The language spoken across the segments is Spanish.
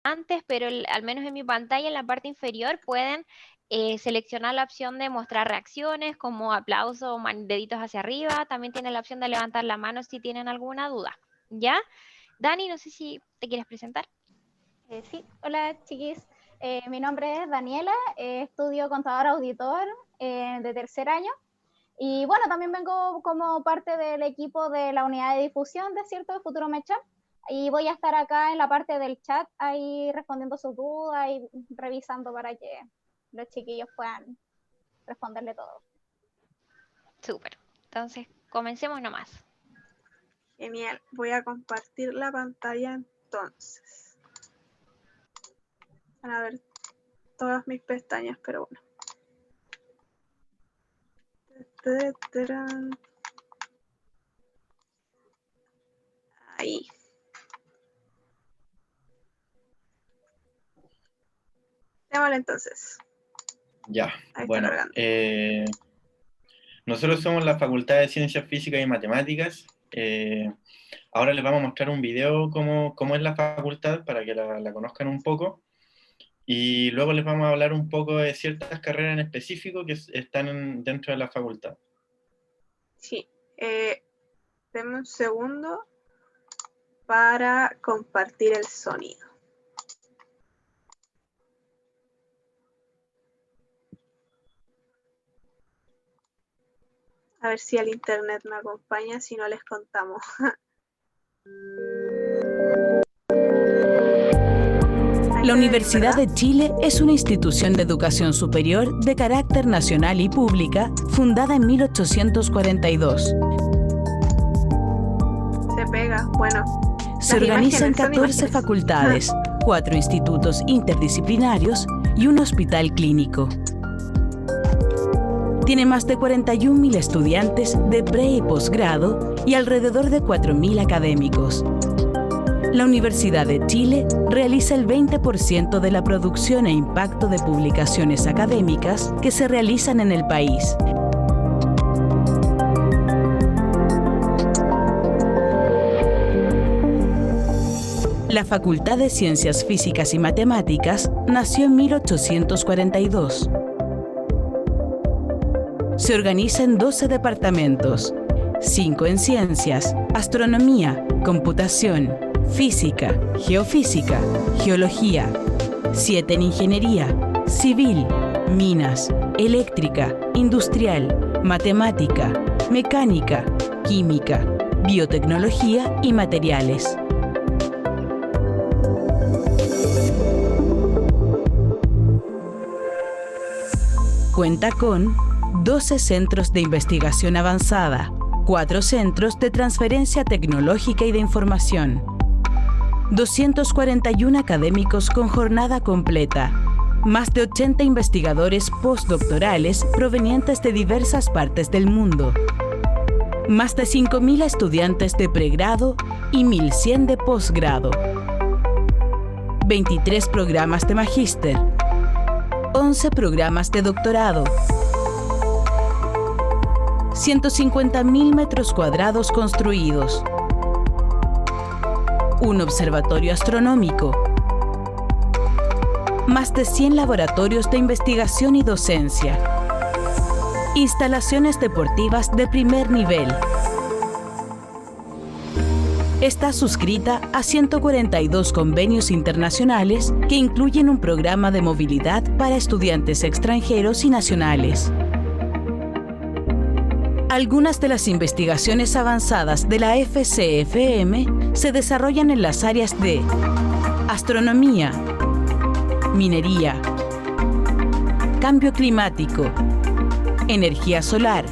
antes, pero al menos en mi pantalla, en la parte inferior, pueden seleccionar la opción de mostrar reacciones, como aplauso, deditos hacia arriba. También tienen la opción de levantar la mano si tienen alguna duda. ¿Ya? Dani, no sé si te quieres presentar. Sí, hola chiquis. Mi nombre es Daniela, estudio contador auditor de tercer año y bueno, también vengo como parte del equipo de la unidad de difusión de Cierto de Futuro Mecha y voy a estar acá en la parte del chat ahí respondiendo sus dudas y revisando para que los chiquillos puedan responderle todo. Súper. Entonces, comencemos nomás. Genial, voy a compartir la pantalla entonces. Van a ver todas mis pestañas, pero bueno. Ahí. Démosle entonces. Ya, Ahí bueno. está cargando. Nosotros somos la Facultad de Ciencias Físicas y Matemáticas. Ahora les vamos a mostrar un video cómo es la facultad para que la conozcan un poco. Y luego les vamos a hablar un poco de ciertas carreras en específico que están dentro de la facultad. Sí. Denme un segundo para compartir el sonido. A ver si el internet me acompaña, si no les contamos. La Universidad de Chile es una institución de educación superior de carácter nacional y pública, fundada en 1842. Se pega, bueno. Se organiza en 14 imágenes. facultades, 4 institutos interdisciplinarios y un hospital clínico. Tiene más de 41.000 estudiantes de pre y posgrado y alrededor de 4.000 académicos. La Universidad de Chile realiza el 20% de la producción e impacto de publicaciones académicas que se realizan en el país. La Facultad de Ciencias Físicas y Matemáticas nació en 1842. Se organiza en 12 departamentos, 5 en ciencias, astronomía, computación, física, geofísica, geología, 7 en ingeniería, civil, minas, eléctrica, industrial, matemática, mecánica, química, biotecnología y materiales. Cuenta con 12 centros de investigación avanzada, 4 centros de transferencia tecnológica y de información, 241 académicos con jornada completa, más de 80 investigadores postdoctorales provenientes de diversas partes del mundo, más de 5.000 estudiantes de pregrado y 1.100 de posgrado, 23 programas de magíster, 11 programas de doctorado, 150.000 metros cuadrados construidos, un observatorio astronómico, más de 100 laboratorios de investigación y docencia, instalaciones deportivas de primer nivel. Está suscrita a 142 convenios internacionales que incluyen un programa de movilidad para estudiantes extranjeros y nacionales. Algunas de las investigaciones avanzadas de la FCFM se desarrollan en las áreas de astronomía, minería, cambio climático, energía solar,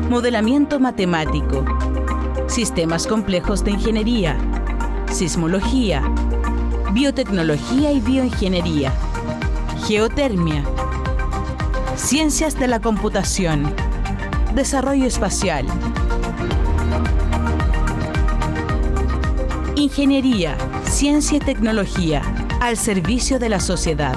modelamiento matemático, sistemas complejos de ingeniería, sismología, biotecnología y bioingeniería, geotermia, ciencias de la computación, desarrollo espacial, ingeniería, ciencia y tecnología al servicio de la sociedad.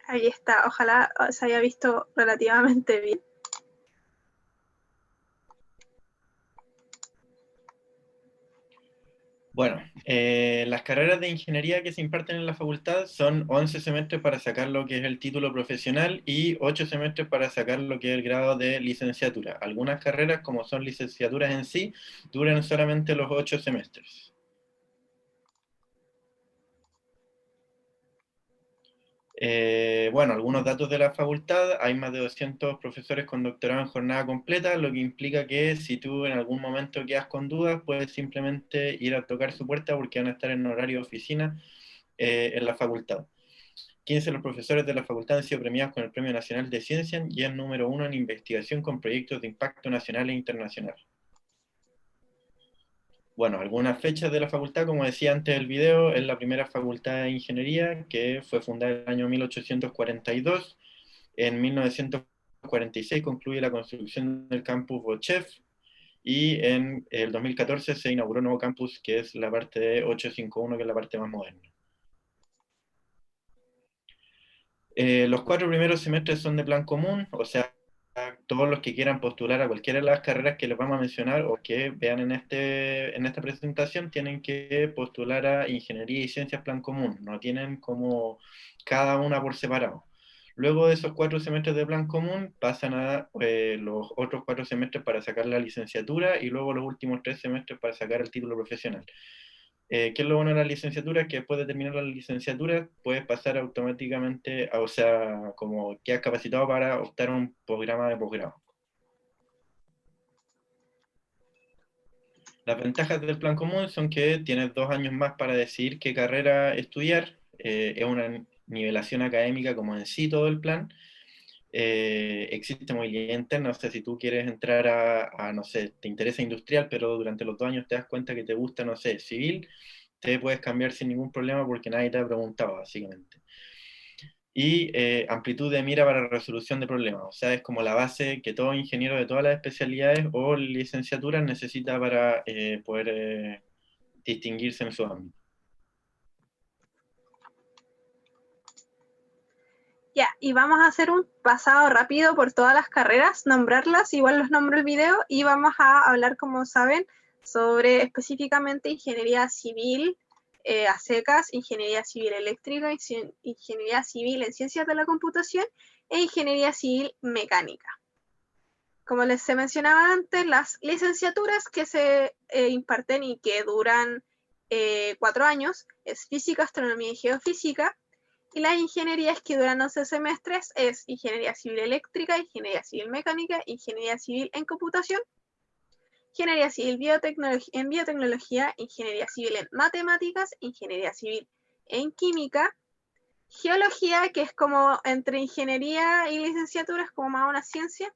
Ahí está, ojalá se haya visto relativamente bien. Bueno, las carreras de ingeniería que se imparten en la facultad son 11 semestres para sacar lo que es el título profesional y 8 semestres para sacar lo que es el grado de licenciatura. Algunas carreras, como son licenciaturas en sí, duran solamente los 8 semestres. Bueno, algunos datos de la facultad: hay más de 200 profesores con doctorado en jornada completa, lo que implica que si tú en algún momento quedas con dudas, puedes simplemente ir a tocar su puerta porque van a estar en horario de oficina en la facultad. 15 de los profesores de la facultad han sido premiados con el Premio Nacional de Ciencia y es número 1 en investigación con proyectos de impacto nacional e internacional. Bueno, algunas fechas de la facultad: como decía antes del video, es la primera facultad de ingeniería que fue fundada en el año 1842. En 1946 concluye la construcción del campus Bochef y en el 2014 se inauguró un nuevo campus que es la parte de 851, que es la parte más moderna. Los 4 primeros semestres son de plan común, o sea, todos los que quieran postular a cualquiera de las carreras que les vamos a mencionar o que vean en esta presentación tienen que postular a Ingeniería y Ciencias plan común, no tienen como cada una por separado. Luego de esos 4 semestres de plan común pasan a los otros 4 semestres para sacar la licenciatura y luego los últimos 3 semestres para sacar el título profesional. ¿Qué es lo bueno de la licenciatura? Que después de terminar la licenciatura puedes pasar automáticamente, o sea, como quedas capacitado para optar a un programa de posgrado. Las ventajas del plan común son que tienes 2 años más para decidir qué carrera estudiar, es una nivelación académica como en sí todo el plan. Existe movilidad interna, o sea, si tú quieres entrar no sé, te interesa industrial, pero durante los 2 años te das cuenta que te gusta, no sé, civil, te puedes cambiar sin ningún problema porque nadie te ha preguntado, básicamente. Y amplitud de mira para resolución de problemas, o sea, es como la base que todo ingeniero de todas las especialidades o licenciaturas necesita para poder distinguirse en su ámbito. Ya, y vamos a hacer un pasado rápido por todas las carreras, nombrarlas, igual los nombro el video, y vamos a hablar, como saben, sobre específicamente ingeniería civil a secas, ingeniería civil eléctrica, ingeniería civil en ciencias de la computación e ingeniería civil mecánica. Como les mencionaba antes, las licenciaturas que se imparten y que duran 4 años es física, astronomía y geofísica. Y las ingenierías que duran 11 semestres es ingeniería civil eléctrica, ingeniería civil mecánica, ingeniería civil en computación, ingeniería civil en biotecnología, ingeniería civil en matemáticas, ingeniería civil en química, geología, que es como entre ingeniería y licenciatura, es como más una ciencia,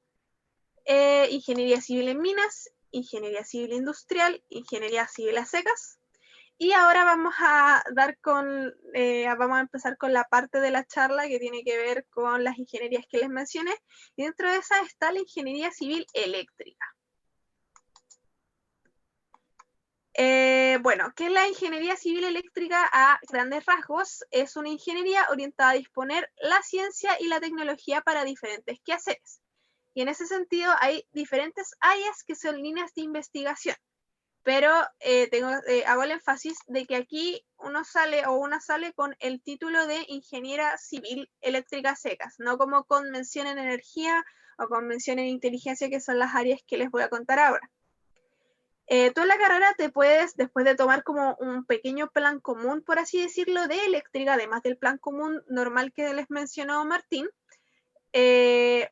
ingeniería civil en minas, ingeniería civil industrial, ingeniería civil a secas. Y ahora vamos a empezar con la parte de la charla que tiene que ver con las ingenierías que les mencioné. Y dentro de esa está la ingeniería civil eléctrica. Bueno, ¿qué es la ingeniería civil eléctrica a grandes rasgos? Es una ingeniería orientada a disponer la ciencia y la tecnología para diferentes quehaceres. Y en ese sentido hay diferentes áreas que son líneas de investigación. Pero hago el énfasis de que aquí una sale con el título de ingeniera civil eléctrica secas, no como con mención en energía o con mención en inteligencia, que son las áreas que les voy a contar ahora. Tú en la carrera te puedes, después de tomar como un pequeño plan común, por así decirlo, de eléctrica, además del plan común normal que les mencionó Martín,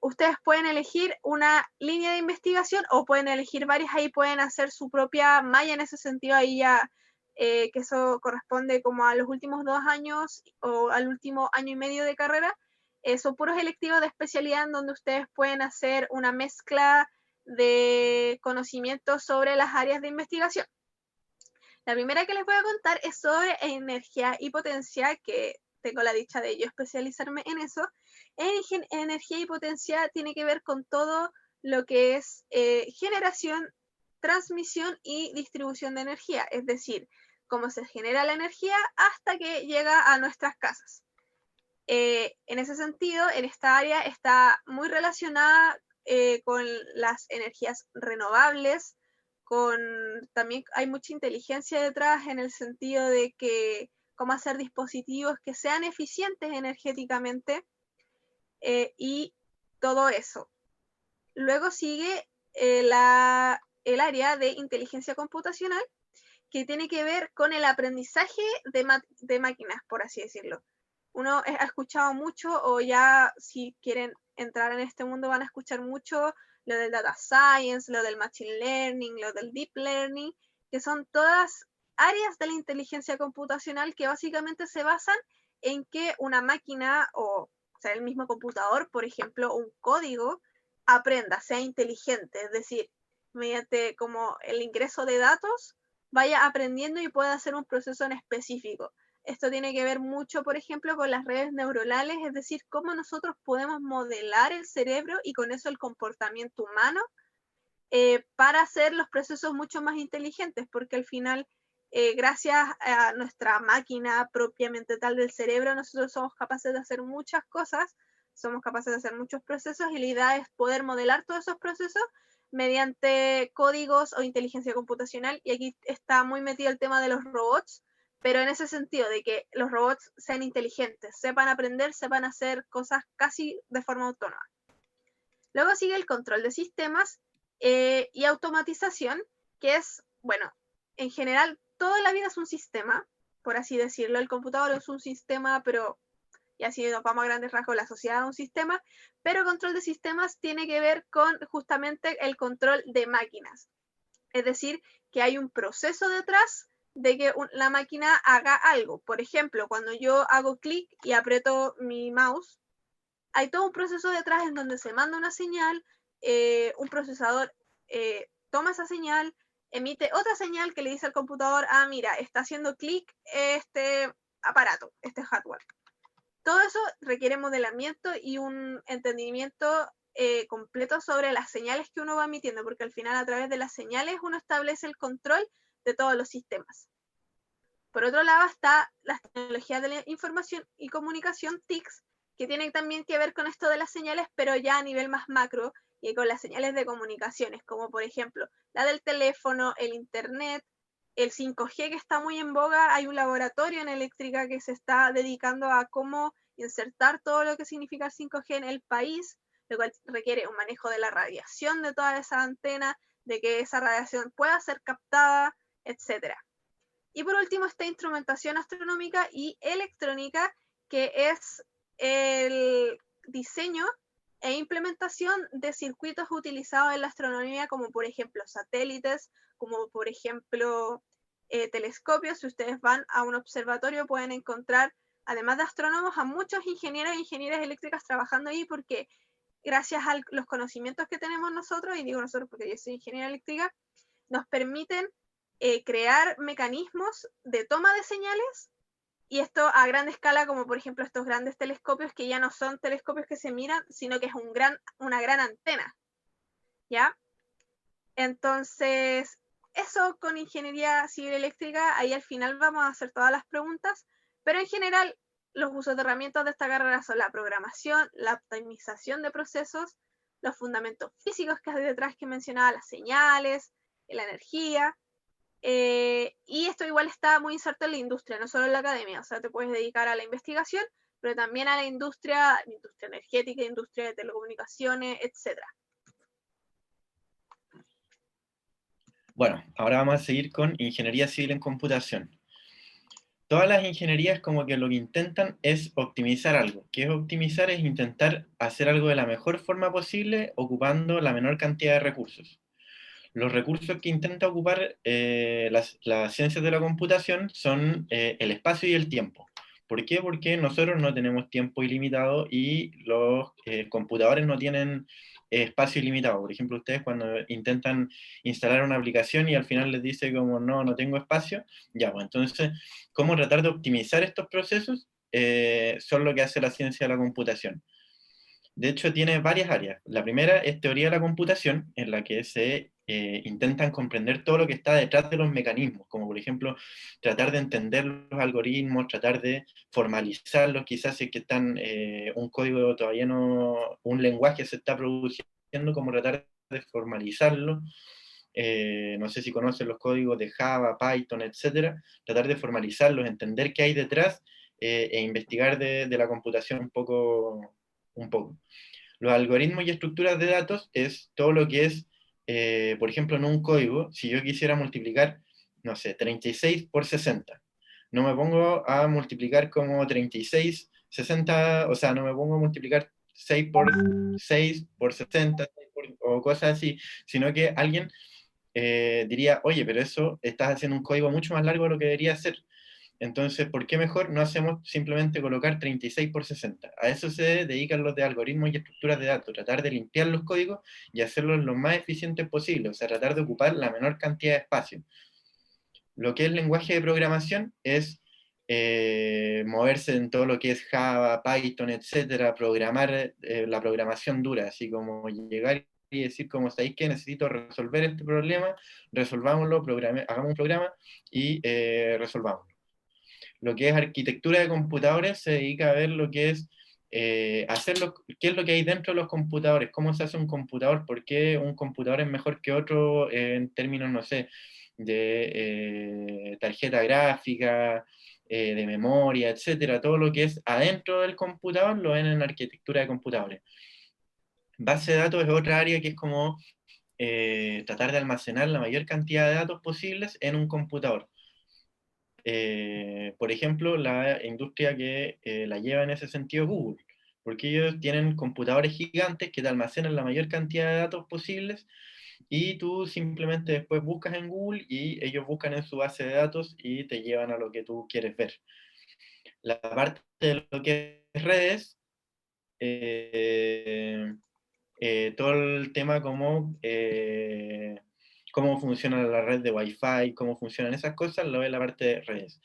ustedes pueden elegir una línea de investigación o pueden elegir varias, ahí pueden hacer su propia malla en ese sentido, ahí ya que eso corresponde como a los últimos 2 años o al último año y medio de carrera. Son puros electivos de especialidad en donde ustedes pueden hacer una mezcla de conocimientos sobre las áreas de investigación. La primera que les voy a contar es sobre energía y potencia, que tengo la dicha de yo especializarme en eso. Energía y potencia tiene que ver con todo lo que es generación, transmisión y distribución de energía, es decir, cómo se genera la energía hasta que llega a nuestras casas. En ese sentido, en esta área está muy relacionada con las energías renovables, también hay mucha inteligencia detrás en el sentido de que cómo hacer dispositivos que sean eficientes energéticamente y todo eso. Luego sigue el área de inteligencia computacional, que tiene que ver con el aprendizaje de máquinas, por así decirlo. Uno ha escuchado mucho, o ya si quieren entrar en este mundo van a escuchar mucho lo del data science, lo del machine learning, lo del deep learning, que son todas áreas de la inteligencia computacional que básicamente se basan en que una máquina, o sea, el mismo computador, por ejemplo, un código, aprenda, sea inteligente, es decir, mediante como el ingreso de datos, vaya aprendiendo y pueda hacer un proceso en específico. Esto tiene que ver mucho, por ejemplo, con las redes neuronales, es decir, cómo nosotros podemos modelar el cerebro y con eso el comportamiento humano para hacer los procesos mucho más inteligentes, porque al final, gracias a nuestra máquina propiamente tal del cerebro, nosotros somos capaces de hacer muchas cosas, somos capaces de hacer muchos procesos y la idea es poder modelar todos esos procesos mediante códigos o inteligencia computacional, y aquí está muy metido el tema de los robots, pero en ese sentido de que los robots sean inteligentes, sepan aprender, sepan hacer cosas casi de forma autónoma. Luego sigue el control de sistemas y automatización, que es, bueno, en general toda la vida es un sistema, por así decirlo. El computador es un sistema, pero y así nos vamos a grandes rasgos, la sociedad es un sistema, pero control de sistemas tiene que ver con justamente el control de máquinas. Es decir, que hay un proceso detrás de que la máquina haga algo. Por ejemplo, cuando yo hago clic y aprieto mi mouse, hay todo un proceso detrás en donde se manda una señal, un procesador toma esa señal, emite otra señal que le dice al computador, ah, mira, está haciendo clic este aparato, este hardware. Todo eso requiere modelamiento y un entendimiento completo sobre las señales que uno va emitiendo, porque al final a través de las señales uno establece el control de todos los sistemas. Por otro lado está las tecnologías de la información y comunicación, TICs, que tienen también que ver con esto de las señales, pero ya a nivel más macro y con las señales de comunicaciones, como por ejemplo la del teléfono, el internet, el 5G que está muy en boga. Hay un laboratorio en eléctrica que se está dedicando a cómo insertar todo lo que significa el 5G en el país, lo cual requiere un manejo de la radiación de toda esa antena, de que esa radiación pueda ser captada, etc. Y por último está instrumentación astronómica y electrónica, que es el diseño e implementación de circuitos utilizados en la astronomía, como por ejemplo satélites, como por ejemplo telescopios. Si ustedes van a un observatorio pueden encontrar, además de astrónomos, a muchos ingenieros e ingenieras eléctricas trabajando ahí, porque gracias a los conocimientos que tenemos nosotros, y digo nosotros porque yo soy ingeniera eléctrica, nos permiten crear mecanismos de toma de señales, y esto a gran escala, como por ejemplo estos grandes telescopios que ya no son telescopios que se miran, sino que es una gran antena, ¿ya? Entonces, eso con ingeniería civil eléctrica, ahí al final vamos a hacer todas las preguntas, pero en general los usos de herramientas de esta carrera son la programación, la optimización de procesos, los fundamentos físicos que hay detrás que mencionaba, las señales, la energía, y esto igual está muy inserto en la industria, no solo en la academia. O sea, te puedes dedicar a la investigación, pero también a la industria energética, industria de telecomunicaciones, etc. Bueno, ahora vamos a seguir con ingeniería civil en computación. Todas las ingenierías como que lo que intentan es optimizar algo. ¿Qué es optimizar? Es intentar hacer algo de la mejor forma posible ocupando la menor cantidad de recursos. Los recursos que intenta ocupar las ciencias de la computación son el espacio y el tiempo. ¿Por qué? Porque nosotros no tenemos tiempo ilimitado y los computadores no tienen espacio ilimitado. Por ejemplo, ustedes cuando intentan instalar una aplicación y al final les dice como no tengo espacio, ya, pues entonces, ¿cómo tratar de optimizar estos procesos? Son lo que hace la ciencia de la computación. De hecho, tiene varias áreas. La primera es teoría de la computación, en la que se intentan comprender todo lo que está detrás de los mecanismos, como por ejemplo tratar de entender los algoritmos, tratar de formalizarlos, quizás si es que están un código todavía no, un lenguaje se está produciendo, como tratar de formalizarlo, no sé si conocen los códigos de Java, Python, etcétera, tratar de formalizarlos, entender qué hay detrás e investigar de la computación un poco. Los algoritmos y estructuras de datos es todo lo que es, por ejemplo, en un código, si yo quisiera multiplicar, no sé, 36 por 60, no me pongo a multiplicar como 36, 60, o sea, no me pongo a multiplicar 6 por 60, o cosas así, sino que alguien diría, oye, pero eso estás haciendo un código mucho más largo de lo que debería ser. Entonces, ¿por qué mejor no hacemos simplemente colocar 36 por 60? A eso se dedican los de algoritmos y estructuras de datos, tratar de limpiar los códigos y hacerlos lo más eficientes posible, o sea, tratar de ocupar la menor cantidad de espacio. Lo que es lenguaje de programación es moverse en todo lo que es Java, Python, etcétera, programar la programación dura, así como llegar y decir, como sabéis que necesito resolver este problema, resolvámoslo, hagamos un programa y resolvámoslo. Lo que es arquitectura de computadores se dedica a ver lo que es qué es lo que hay dentro de los computadores, cómo se hace un computador, por qué un computador es mejor que otro en términos, no sé, de tarjeta gráfica, de memoria, etcétera. Todo lo que es adentro del computador lo ven en arquitectura de computadores. Base de datos es otra área que es como tratar de almacenar la mayor cantidad de datos posibles en un computador. Por ejemplo, la industria que la lleva en ese sentido es Google, porque ellos tienen computadores gigantes que te almacenan la mayor cantidad de datos posibles y tú simplemente después buscas en Google y ellos buscan en su base de datos y te llevan a lo que tú quieres ver. La parte de lo que es redes, todo el tema como cómo funciona la red de Wi-Fi, cómo funcionan esas cosas, lo ve la parte de redes.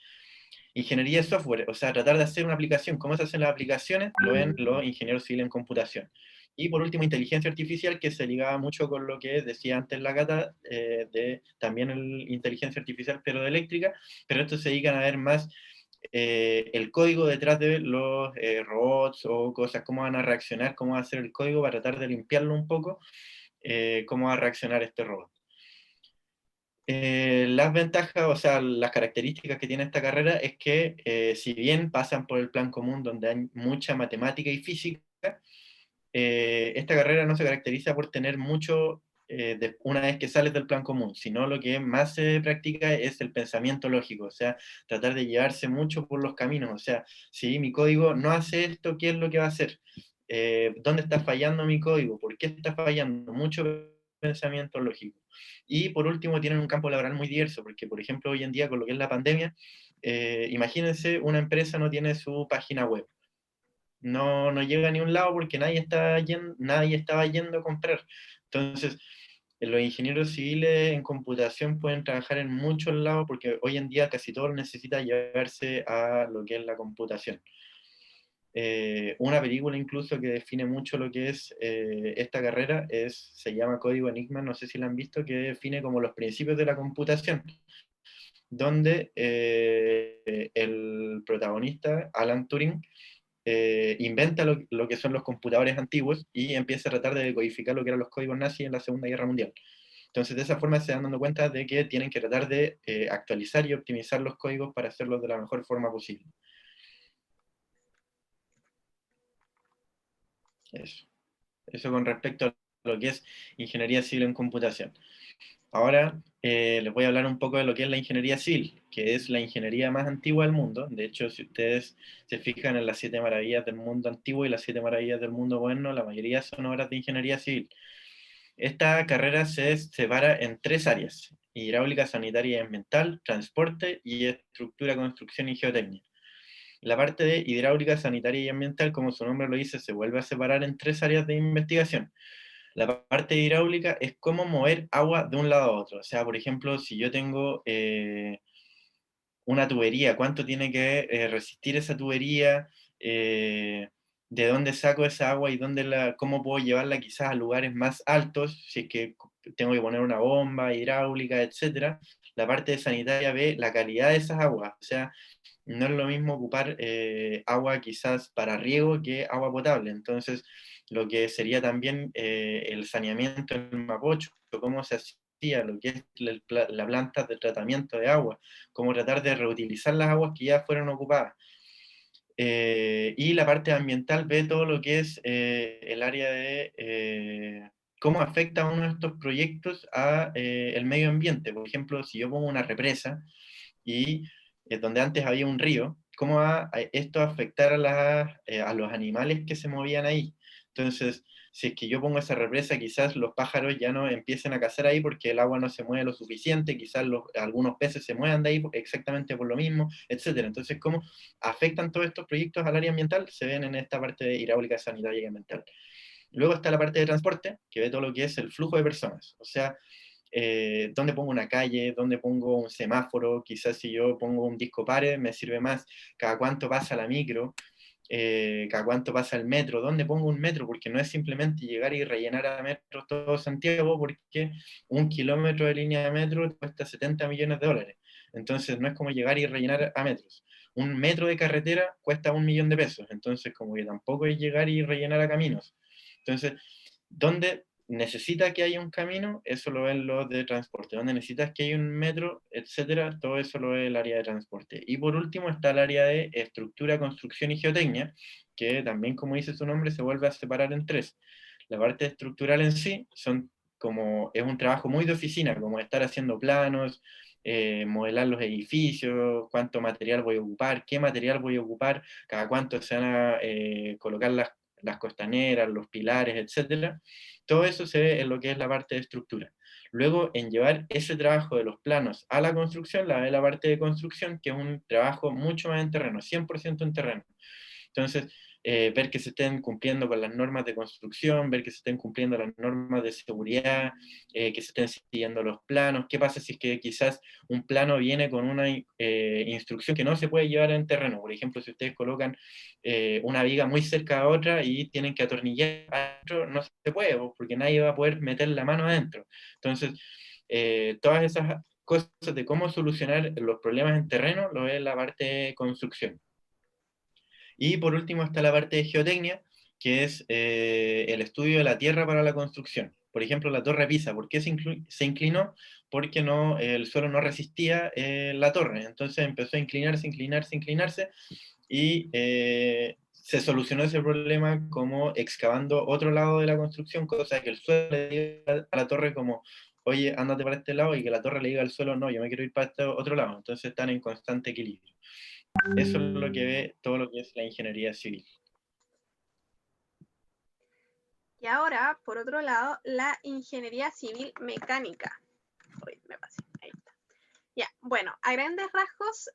Ingeniería de software, o sea, tratar de hacer una aplicación, cómo se hacen las aplicaciones, lo ven los ingenieros civiles en computación. Y por último, inteligencia artificial, que se ligaba mucho con lo que decía antes la Cata, de también inteligencia artificial, pero de eléctrica, pero estos se dedican a ver más el código detrás de los robots o cosas, cómo van a reaccionar, cómo va a ser el código para tratar de limpiarlo un poco, cómo va a reaccionar este robot. Las ventajas, o sea, las características que tiene esta carrera es que si bien pasan por el plan común donde hay mucha matemática y física, esta carrera no se caracteriza por tener mucho una vez que sales del plan común, sino lo que más se practica es el pensamiento lógico, o sea, tratar de llevarse mucho por los caminos, o sea, si mi código no hace esto, ¿qué es lo que va a hacer? ¿Dónde está fallando mi código? ¿Por qué está fallando? Mucho pensamiento lógico. Y por último, tienen un campo laboral muy diverso, porque por ejemplo, hoy en día con lo que es la pandemia, imagínense, una empresa no tiene su página web. No llega a ningún lado porque nadie estaba yendo a comprar. Entonces, los ingenieros civiles en computación pueden trabajar en muchos lados porque hoy en día casi todo necesita llevarse a lo que es la computación. Una película incluso que define mucho lo que es esta carrera se llama Código Enigma, no sé si la han visto, que define como los principios de la computación, donde el protagonista, Alan Turing, inventa lo que son los computadores antiguos y empieza a tratar de decodificar lo que eran los códigos nazis en la Segunda Guerra Mundial. Entonces, de esa forma se dan dando cuenta de que tienen que tratar de actualizar y optimizar los códigos para hacerlos de la mejor forma posible. Eso con respecto a lo que es ingeniería civil en computación. Ahora les voy a hablar un poco de lo que es la ingeniería civil, que es la ingeniería más antigua del mundo. De hecho, si ustedes se fijan en las 7 maravillas del mundo antiguo y las 7 maravillas del mundo moderno, la mayoría son obras de ingeniería civil. Esta carrera se separa en 3 áreas: hidráulica, sanitaria y ambiental, transporte y estructura, construcción y geotecnia. La parte de hidráulica, sanitaria y ambiental, como su nombre lo dice, se vuelve a separar en 3 áreas de investigación. La parte hidráulica es cómo mover agua de un lado a otro. O sea, por ejemplo, si yo tengo una tubería, ¿cuánto tiene que resistir esa tubería? ¿De dónde saco esa agua y cómo puedo llevarla quizás a lugares más altos? Si es que tengo que poner una bomba hidráulica, etc. La parte de sanitaria ve la calidad de esas aguas. O sea, no es lo mismo ocupar agua quizás para riego que agua potable. Entonces, lo que sería también el saneamiento en Mapocho, cómo se decía, lo que es la planta de tratamiento de agua, cómo tratar de reutilizar las aguas que ya fueron ocupadas. Y la parte ambiental ve todo lo que es el área de cómo afecta uno de estos proyectos a el medio ambiente. Por ejemplo, si yo pongo una represa y donde antes había un río, ¿cómo va esto a afectar a los animales que se movían ahí? Entonces, si es que yo pongo esa represa, quizás los pájaros ya no empiecen a cazar ahí porque el agua no se mueve lo suficiente, quizás algunos peces se muevan de ahí exactamente por lo mismo, etc. Entonces, ¿cómo afectan todos estos proyectos al área ambiental? Se ven en esta parte de hidráulica, sanitaria y ambiental. Luego está la parte de transporte, que ve todo lo que es el flujo de personas, o sea, dónde pongo una calle, dónde pongo un semáforo, quizás si yo pongo un disco pared me sirve más, cada cuánto pasa la micro, cada cuánto pasa el metro, dónde pongo un metro, porque no es simplemente llegar y rellenar a metro todo Santiago, porque 1 kilómetro de línea de metro cuesta 70 millones de dólares, entonces no es como llegar y rellenar a metros. Un metro de carretera cuesta 1 millón de pesos, entonces como que tampoco es llegar y rellenar a caminos. Entonces, ¿dónde necesita que haya un camino? Eso lo ven los de transporte. ¿Dónde necesitas que haya un metro, etcétera? Todo eso lo ve el área de transporte. Y por último está el área de estructura, construcción y geotecnia, que también, como dice su nombre, se vuelve a separar en 3. La parte estructural en sí es un trabajo muy de oficina, como estar haciendo planos, modelar los edificios, cuánto material voy a ocupar, qué material voy a ocupar, cada cuánto se van a colocar las costaneras, los pilares, etc. Todo eso se ve en lo que es la parte de estructura. Luego, en llevar ese trabajo de los planos a la construcción, la ve la parte de construcción, que es un trabajo mucho más en terreno, 100% en terreno. Entonces, ver que se estén cumpliendo con las normas de construcción, ver que se estén cumpliendo las normas de seguridad, que se estén siguiendo los planos. ¿Qué pasa si es que quizás un plano viene con una instrucción que no se puede llevar en terreno? Por ejemplo, si ustedes colocan una viga muy cerca a otra y tienen que atornillar adentro, no se puede, porque nadie va a poder meter la mano adentro. Entonces, todas esas cosas de cómo solucionar los problemas en terreno lo es la parte de construcción. Y por último está la parte de geotecnia, que es el estudio de la tierra para la construcción. Por ejemplo, la torre Pisa, ¿por qué se inclinó? Porque el suelo no resistía la torre, entonces empezó a inclinarse, y se solucionó ese problema como excavando otro lado de la construcción, cosa que el suelo le diga a la torre como, oye, ándate para este lado, y que la torre le diga al suelo, no, yo me quiero ir para este otro lado, entonces están en constante equilibrio. Eso es lo que ve todo lo que es la ingeniería civil. Y ahora, por otro lado, la ingeniería civil mecánica. Uy, me pasé, ahí está. Ya, bueno, a grandes rasgos,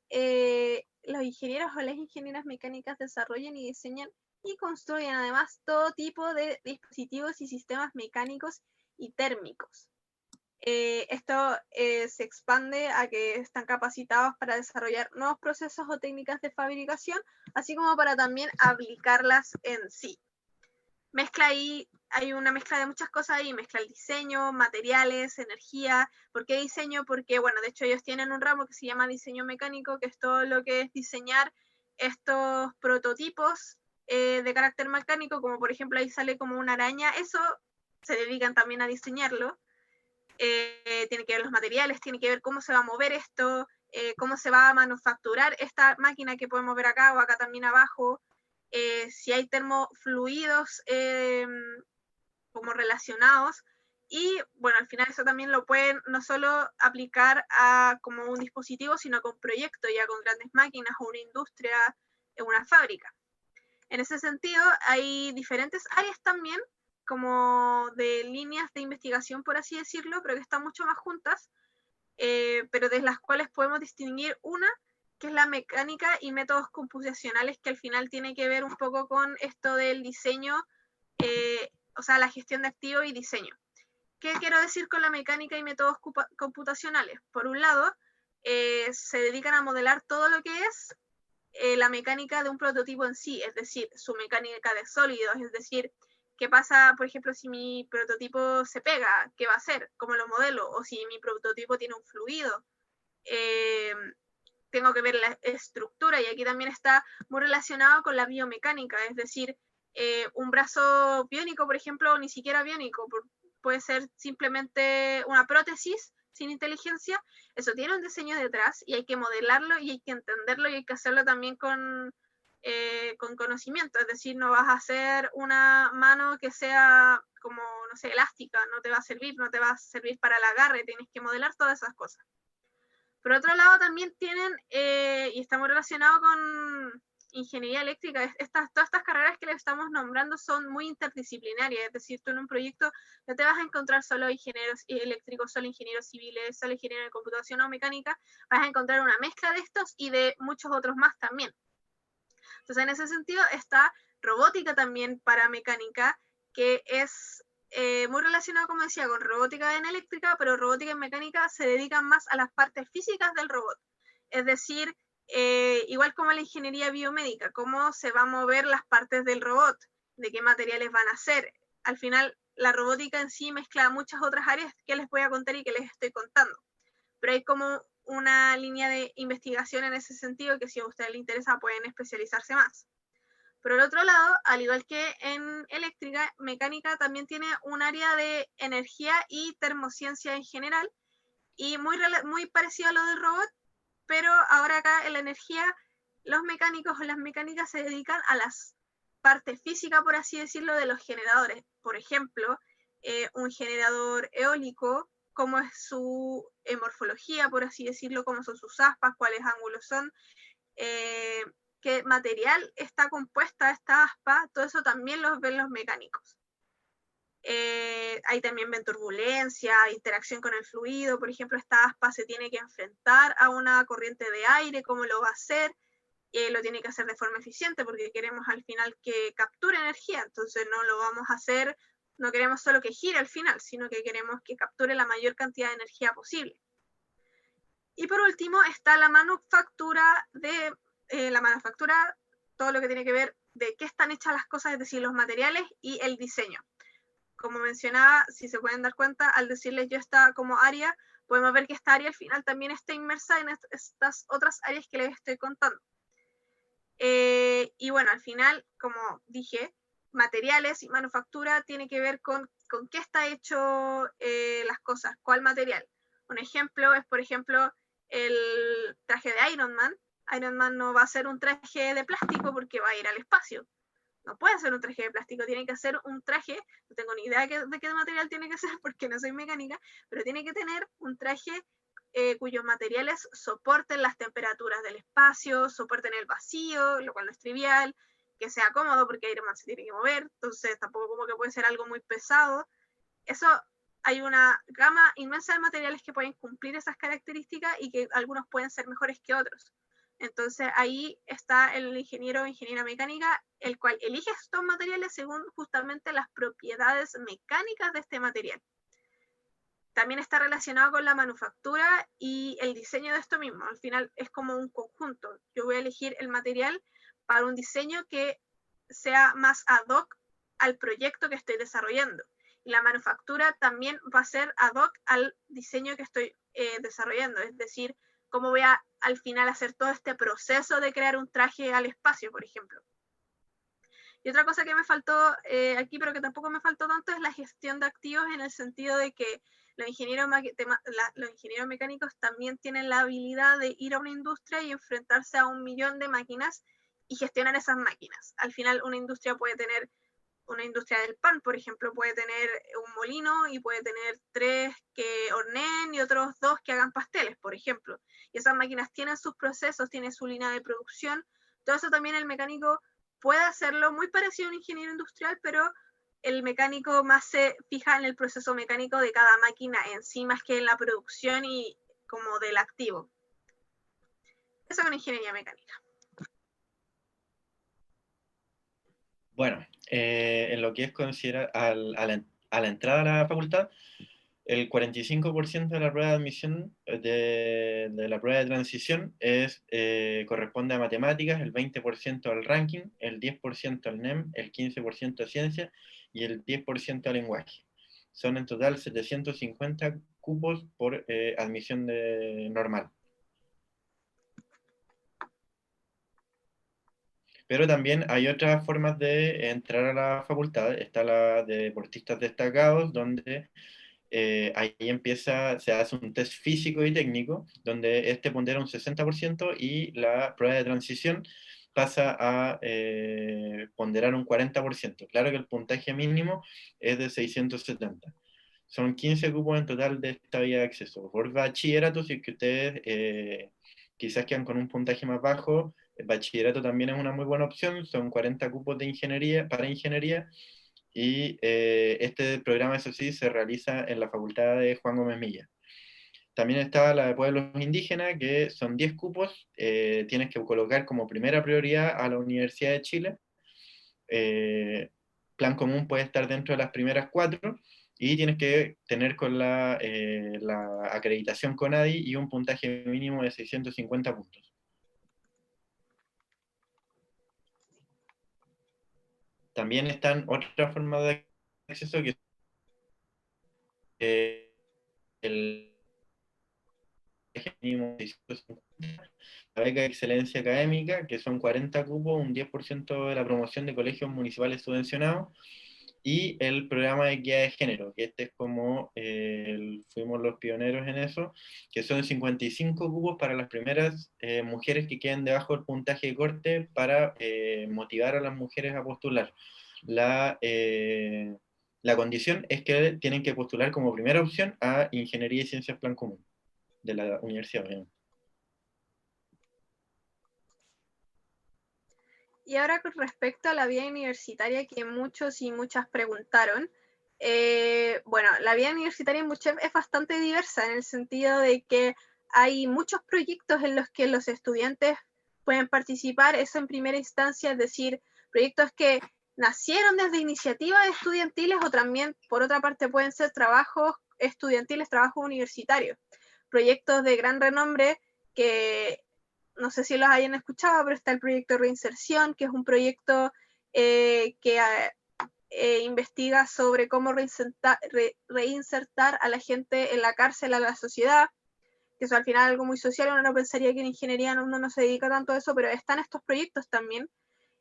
los ingenieros o las ingenieras mecánicas desarrollan y diseñan y construyen además todo tipo de dispositivos y sistemas mecánicos y térmicos. Esto se expande a que están capacitados para desarrollar nuevos procesos o técnicas de fabricación, así como para también aplicarlas en sí. Hay una mezcla de muchas cosas ahí, mezcla el diseño, materiales, energía. ¿Por qué diseño? Porque, bueno, de hecho ellos tienen un ramo que se llama diseño mecánico, que es todo lo que es diseñar estos prototipos de carácter mecánico, como por ejemplo ahí sale como una araña, eso se dedican también a diseñarlo. Tiene que ver los materiales, tiene que ver cómo se va a mover esto, cómo se va a manufacturar esta máquina que podemos ver acá o acá también abajo, si hay termofluidos como relacionados, y bueno, al final eso también lo pueden no solo aplicar a como un dispositivo, sino con proyectos, ya con grandes máquinas o una industria, una fábrica. En ese sentido, hay diferentes áreas también, como de líneas de investigación, por así decirlo, pero que están mucho más juntas, pero de las cuales podemos distinguir una, que es la mecánica y métodos computacionales, que al final tiene que ver un poco con esto del diseño, o sea, la gestión de activos y diseño. ¿Qué quiero decir con la mecánica y métodos computacionales? Por un lado, se dedican a modelar todo lo que es la mecánica de un prototipo en sí, es decir, su mecánica de sólidos, es decir, ¿qué pasa, por ejemplo, si mi prototipo se pega? ¿Qué va a hacer? ¿Cómo lo modelo? O si mi prototipo tiene un fluido. Tengo que ver la estructura, y aquí también está muy relacionado con la biomecánica, es decir, un brazo biónico, por ejemplo, o ni siquiera biónico, puede ser simplemente una prótesis sin inteligencia. Eso tiene un diseño detrás y hay que modelarlo y hay que entenderlo y hay que hacerlo también con conocimiento. Es decir, no vas a hacer una mano que sea como, no sé, elástica, no te va a servir, no te va a servir para el agarre, tienes que modelar todas esas cosas. Por otro lado, también tienen, y está muy relacionado con ingeniería eléctrica, todas estas carreras que les estamos nombrando son muy interdisciplinarias, es decir, tú en un proyecto no te vas a encontrar solo ingenieros eléctricos, solo ingenieros civiles, solo ingenieros de computación o mecánica, vas a encontrar una mezcla de estos y de muchos otros más también. Entonces, en ese sentido está robótica también para mecánica, que es muy relacionado, como decía, con robótica en eléctrica, pero robótica en mecánica se dedican más a las partes físicas del robot. Es decir, igual como la ingeniería biomédica, cómo se van a mover las partes del robot, de qué materiales van a ser. Al final, la robótica en sí mezcla muchas otras áreas que les voy a contar y que les estoy contando. Pero hay como una línea de investigación en ese sentido que si a ustedes les interesa pueden especializarse más. Por el otro lado, al igual que en eléctrica, mecánica también tiene un área de energía y termociencia en general, y muy parecido a lo del robot, pero ahora acá en la energía, los mecánicos o las mecánicas se dedican a las partes físicas, por así decirlo, de los generadores. Por ejemplo, un generador eólico, cómo es su morfología, por así decirlo, cómo son sus aspas, cuáles ángulos son, qué material está compuesta esta aspa, todo eso también lo ven los mecánicos. Ahí también ven turbulencia, interacción con el fluido, por ejemplo, esta aspa se tiene que enfrentar a una corriente de aire, cómo lo va a hacer, lo tiene que hacer de forma eficiente porque queremos al final que capture energía, entonces no lo vamos a hacer, no queremos solo que gire al final, sino que queremos que capture la mayor cantidad de energía posible. Y por último está la manufactura, todo lo que tiene que ver de qué están hechas las cosas, es decir, los materiales y el diseño. Como mencionaba, si se pueden dar cuenta, al decirles yo esta como área, podemos ver que esta área al final también está inmersa en estas otras áreas que les estoy contando. Y bueno, al final, como dije, materiales y manufactura tiene que ver con qué está hecho las cosas, cuál material. Un ejemplo es, por ejemplo, el traje de Iron Man. Iron Man no va a hacer un traje de plástico porque va a ir al espacio. No puede hacer un traje de plástico, tiene que hacer un traje, no tengo ni idea de qué material tiene que ser porque no soy mecánica, pero tiene que tener un traje cuyos materiales soporten las temperaturas del espacio, soporten el vacío, lo cual no es trivial, que sea cómodo porque Iron Man se tiene que mover, entonces tampoco como que puede ser algo muy pesado. Eso, hay una gama inmensa de materiales que pueden cumplir esas características y que algunos pueden ser mejores que otros. Entonces ahí está el ingeniero o ingeniera mecánica, el cual elige estos materiales según justamente las propiedades mecánicas de este material. También está relacionado con la manufactura y el diseño de esto mismo. Al final es como un conjunto. Yo voy a elegir el material para un diseño que sea más ad hoc al proyecto que estoy desarrollando. Y la manufactura también va a ser ad hoc al diseño que estoy desarrollando. Es decir, cómo voy a al final hacer todo este proceso de crear un traje al espacio, por ejemplo. Y otra cosa que me faltó aquí, pero que tampoco me faltó tanto, es la gestión de activos, en el sentido de que los ingenieros mecánicos también tienen la habilidad de ir a una industria y enfrentarse a 1 millón de máquinas y gestionar esas máquinas. Al final una industria puede tener, una industria del pan, por ejemplo, puede tener un molino y puede tener 3 que horneen y otros 2 que hagan pasteles, por ejemplo. Y esas máquinas tienen sus procesos, tienen su línea de producción. Todo eso también el mecánico puede hacerlo, muy parecido a un ingeniero industrial, pero el mecánico más se fija en el proceso mecánico de cada máquina en sí, más que en la producción y como del activo. Eso es una ingeniería mecánica. Bueno, en lo que es considerar a la entrada a la facultad, el 45% de la prueba de admisión de la prueba de transición corresponde a matemáticas, el 20% al ranking, el 10% al NEM, el 15% a ciencia y el 10% a lenguaje. Son en total 750 cupos por admisión normal. Pero también hay otras formas de entrar a la facultad. Está la de deportistas destacados, donde ahí se hace un test físico y técnico, donde este pondera un 60% y la prueba de transición pasa a ponderar un 40%. Claro que el puntaje mínimo es de 670. Son 15 cupos en total de esta vía de acceso. Por bachillerato, si es que ustedes quizás quedan con un puntaje más bajo, el bachillerato también es una muy buena opción. Son 40 cupos de ingeniería para ingeniería. Y este programa, eso sí, se realiza en la Facultad de Juan Gómez Milla. También está la de pueblos indígenas, que son 10 cupos. Tienes que colocar como primera prioridad a la Universidad de Chile. Plan común puede estar dentro de las primeras 4 y tienes que tener con la acreditación CONADI y un puntaje mínimo de 650 puntos. También están otras formas de acceso que el mínimo de 650, la beca de excelencia académica, que son 40 cupos, un 10% de la promoción de colegios municipales subvencionados, y el programa de equidad de género, que este es como, fuimos los pioneros en eso, que son 55 cupos para las primeras mujeres que queden debajo del puntaje de corte para motivar a las mujeres a postular. La condición es que tienen que postular como primera opción a Ingeniería y Ciencias Plan Común de la universidad. Y ahora con respecto a la vida universitaria que muchos y muchas preguntaron, bueno, la vida universitaria en MUCHEF es bastante diversa en el sentido de que hay muchos proyectos en los que los estudiantes pueden participar. Eso en primera instancia, es decir, proyectos que nacieron desde iniciativas estudiantiles o también, por otra parte, pueden ser trabajos estudiantiles, trabajos universitarios. Proyectos de gran renombre que no sé si los hayan escuchado, pero está el proyecto Reinserción, que es un proyecto que investiga sobre cómo reinsertar a la gente en la cárcel, a la sociedad, que eso al final es algo muy social. Uno no pensaría que en ingeniería uno no se dedica tanto a eso, pero están estos proyectos también.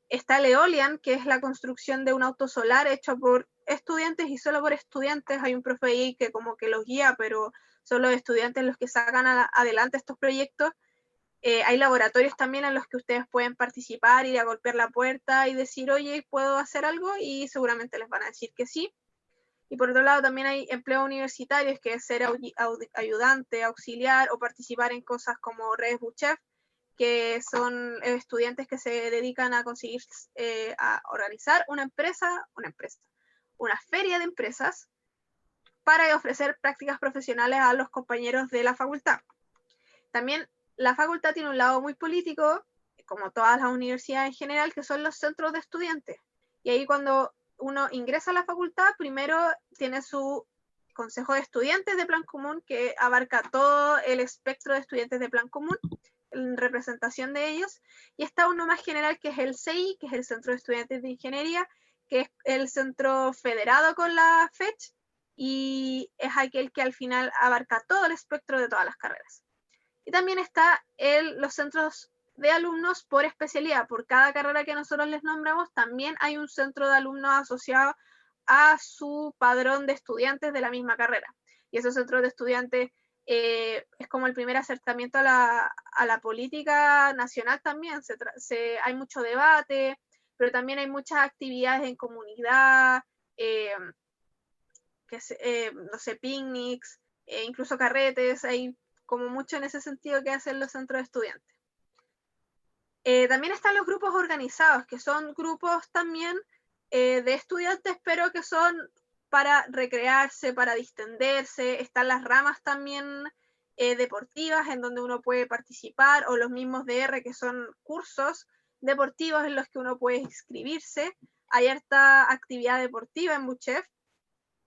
Está el Eolian, que es la construcción de un auto solar hecho por estudiantes y solo por estudiantes. Hay un profe ahí que como que los guía, pero son los estudiantes los que sacan adelante estos proyectos. Hay laboratorios también en los que ustedes pueden participar, ir a golpear la puerta y decir, oye, ¿puedo hacer algo? Y seguramente les van a decir que sí. Y por otro lado también hay empleos universitarios, que es ser ayudante, auxiliar o participar en cosas como redes MUCHEF, que son estudiantes que se dedican a conseguir, a organizar una feria de empresas para ofrecer prácticas profesionales a los compañeros de la facultad. También la facultad tiene un lado muy político, como todas las universidades en general, que son los centros de estudiantes. Y ahí cuando uno ingresa a la facultad, primero tiene su consejo de estudiantes de plan común, que abarca todo el espectro de estudiantes de plan común, en representación de ellos. Y está uno más general, que es el CEI, que es el Centro de Estudiantes de Ingeniería, que es el centro federado con la FECH, y es aquel que al final abarca todo el espectro de todas las carreras. Y también está los centros de alumnos por especialidad. Por cada carrera que nosotros les nombramos, también hay un centro de alumnos asociado a su padrón de estudiantes de la misma carrera. Y esos centros de estudiantes es como el primer acercamiento a la política nacional también. Hay mucho debate, pero también hay muchas actividades en comunidad, no sé, picnics, incluso carretes. Hay como mucho en ese sentido que hacen los centros de estudiantes. También están los grupos organizados, que son grupos también de estudiantes, pero que son para recrearse, para distenderse. Están las ramas también deportivas, en donde uno puede participar, o los mismos DR, que son cursos deportivos en los que uno puede inscribirse. Hay harta actividad deportiva en MUCHEF.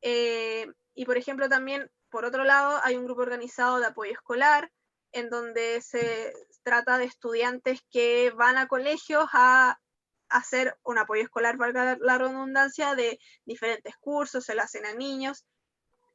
Y por ejemplo también, por otro lado, hay un grupo organizado de apoyo escolar, en donde se trata de estudiantes que van a colegios a hacer un apoyo escolar, valga la redundancia, de diferentes cursos, se lo hacen a niños.